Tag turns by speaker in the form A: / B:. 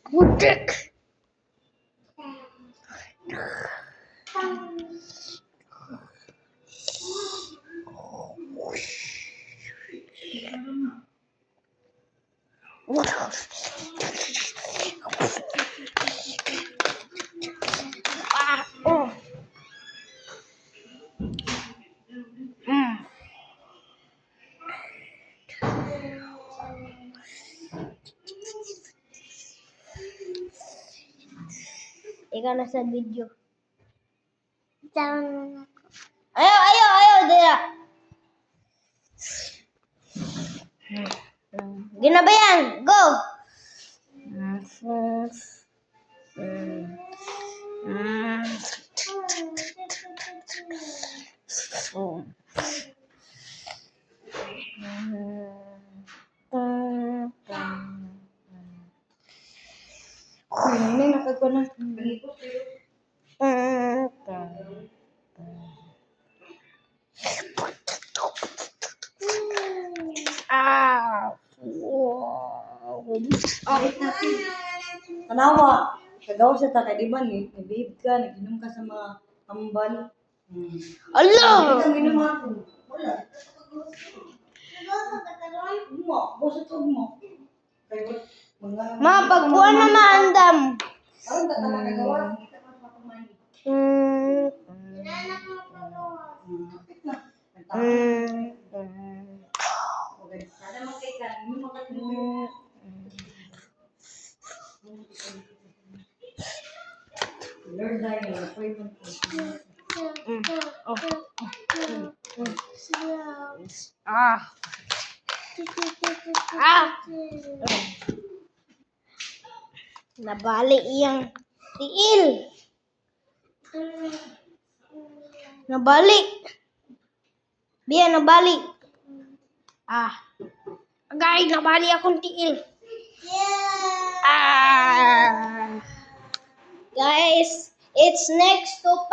A: Budak. Ikaw na sa video. Ayaw, dira. Ginabayan, go!
B: Ini nakagana. Anawa, kagawa sa takay di ba ni babe ka, naginom ka sa mga ambal.
A: Allah!
B: Ikaw ginom ako. Wala. Mo, bosa to mo. Kaya mga
A: Ma, pagkuha na maandam.
B: Aron ka talaga kagawa, kita pa pakumani. Kapit na. Okay. Kada magkaikan, mo magkaikan. Lord dahil appointment ko.
A: Nabali iyang tiil. Nabali. Biya, nabali. Agay, nabali akong tiil. Guys, it's next to 5.